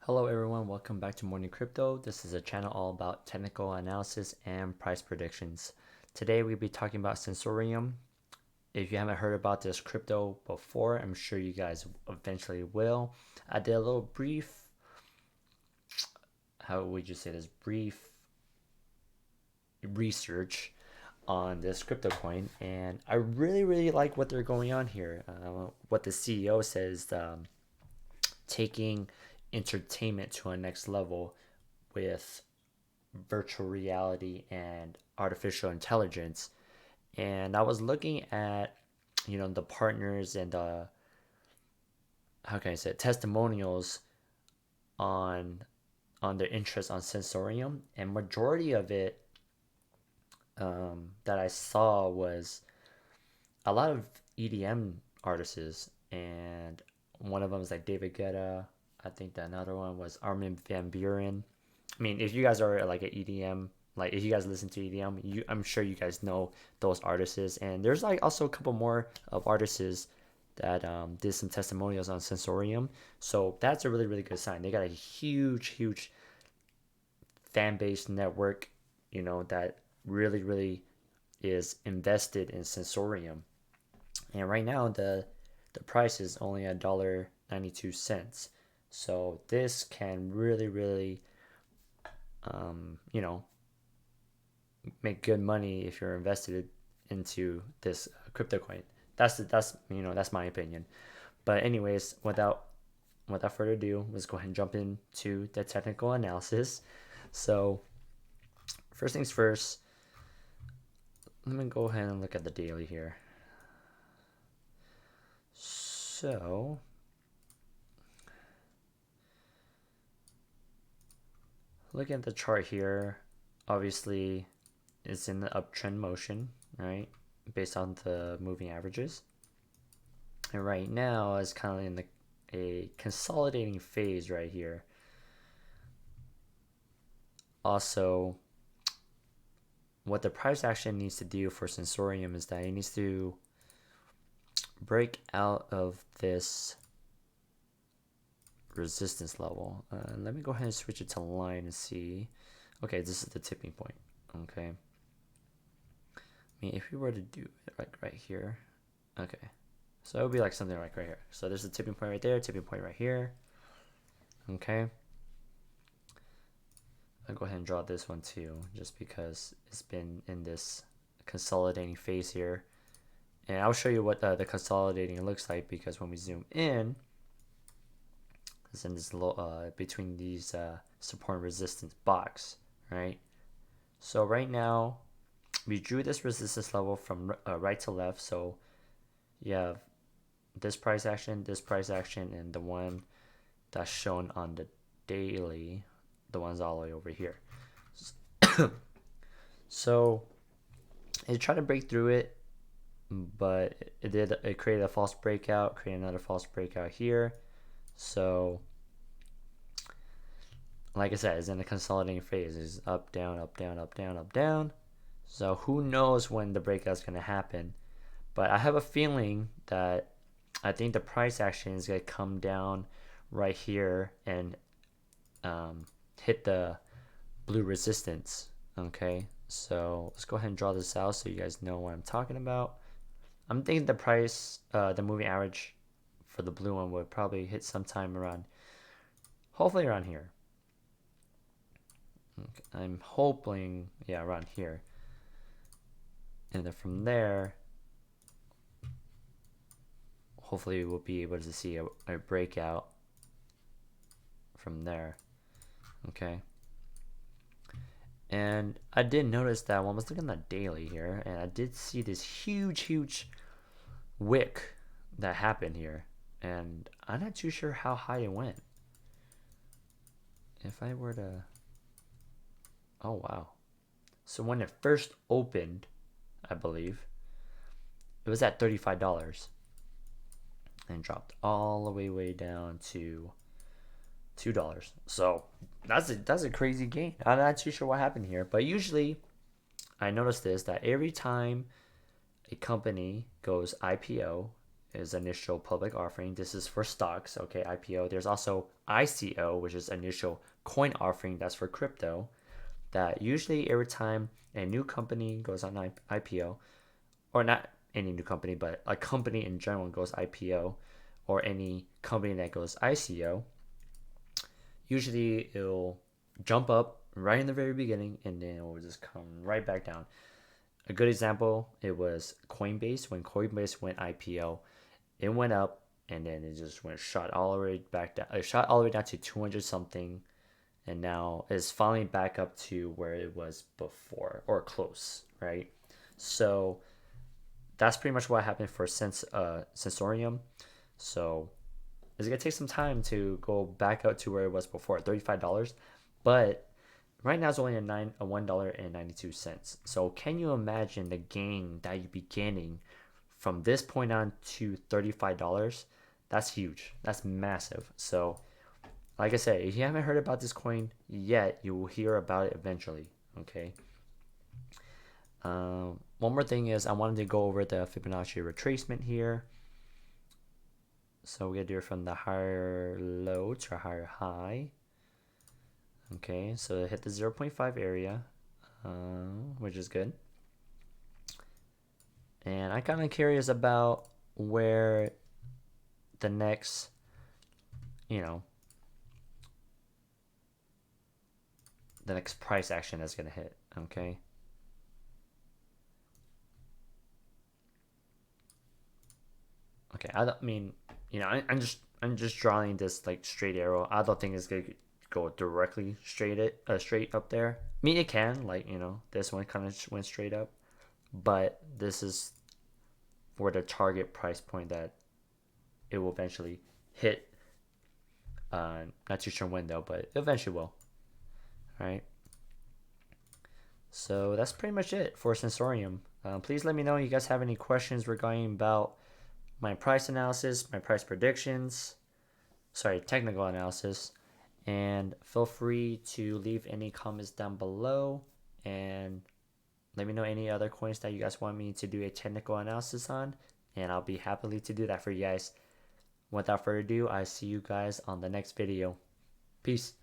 Hello everyone, welcome back to Morning Crypto. This is a channel all about technical analysis and price predictions. Today we'll be talking about Sensorium. If you haven't heard about this crypto before, I'm sure you guys eventually will. I did a little brief, how would you say this, brief research on this crypto coin, and I really like what they're going on here. What the CEO says, taking entertainment to a next level with virtual reality and artificial intelligence. And I was looking at, the partners and how can I say it, testimonials on their interest on Sensorium, and majority of it that I saw was a lot of EDM artists, and one of them is like David Guetta. I think that another one was Armin van Buuren. I mean, if you guys are like an EDM, like if you guys listen to EDM, I'm sure you guys know those artists. And there's like also a couple more of artists that did some testimonials on Sensorium. So that's a really good sign. They got a huge fan base network, that really is invested in Sensorium. And right now the price is only $1.92. So this can really you know, make good money if you're invested into this crypto coin. That's my opinion. But anyways, without further ado, let's go ahead and jump into the technical analysis. So first things first, let me go ahead and look at the daily here. So looking at the chart here, obviously it's in the uptrend motion, right? Based on the moving averages. And right now it's kind of in a consolidating phase right here. Also, what the price action needs to do for Sensorium is that it needs to break out of this resistance level. Let me go ahead and switch it to line and see. Okay, this is the tipping point. Okay. I mean, if we were to do it like right here, okay. So it would be like something like right here. So there's a tipping point right there, tipping point right here. Okay. I'll go ahead and draw this one too, just because it's been in this consolidating phase here. And I'll show you what the consolidating looks like, because when we zoom in, it's in this low, between these support and resistance box, right? So right now, we drew this resistance level from right to left. So you have this price action, and the one that's shown on the daily, the one's all the way over here. So it tried to break through it, but it created a false breakout, created another false breakout here. So like I said, it's in the consolidating phase. It's up, down, up, down, up, down, up, down. So who knows when the breakout is going to happen. But I have a feeling that I think the price action is going to come down right here and hit the blue resistance. Okay, so let's go ahead and draw this out so you guys know what I'm talking about. I'm thinking the price, the moving average for the blue one would probably hit sometime around, hopefully around here. Okay, I'm hoping, yeah, around here. And then from there, hopefully we'll be able to see a breakout from there. Okay. And I did notice that when I was looking at the daily here, and I did see this huge wick that happened here. And I'm not too sure how high it went. If I were to... Oh, wow. So when it first opened, I believe, it was at $35 and dropped all the way down to $2. So that's a crazy gain. I'm not too sure what happened here, but usually I noticed this, that every time a company goes IPO, is initial public offering. This is for stocks, okay, IPO. There's also ICO, which is initial coin offering. That's for crypto. That usually every time a new company goes on IPO, or not any new company, but a company in general goes IPO, or any company that goes ICO, usually it'll jump up right in the very beginning and then it will just come right back down. A good example, it was Coinbase. When Coinbase went IPO, it went up and then it just went shot all the way back down. It shot all the way down to 200 something, and now it's finally back up to where it was before or close, right? So that's pretty much what happened for Sensorium. So it's gonna take some time to go back up to where it was before, $35. But right now it's only a $1.92. So can you imagine the gain that you'd be gaining from this point on to $35? That's huge. That's massive. So like I said, if you haven't heard about this coin yet, you will hear about it eventually. Okay. One more thing is I wanted to go over the Fibonacci retracement here. So we're gonna do it from the higher low to higher high. Okay, so hit the 0.5 area, which is good. And I'm kind of curious about where the next, the next price action is gonna hit. Okay. Okay, I don't mean, I'm just drawing this like straight arrow. I don't think it's gonna go directly straight up there. I mean, it can, like, this one kind of went straight up, but this is for the target price point that it will eventually hit. Not too sure when though, but eventually will. All right. So that's pretty much it for Sensorium. Please let me know if you guys have any questions regarding about my price analysis, my price predictions, technical analysis, and feel free to leave any comments down below and let me know any other coins that you guys want me to do a technical analysis on, and I'll be happily to do that for you guys. Without further ado, I see you guys on the next video. Peace.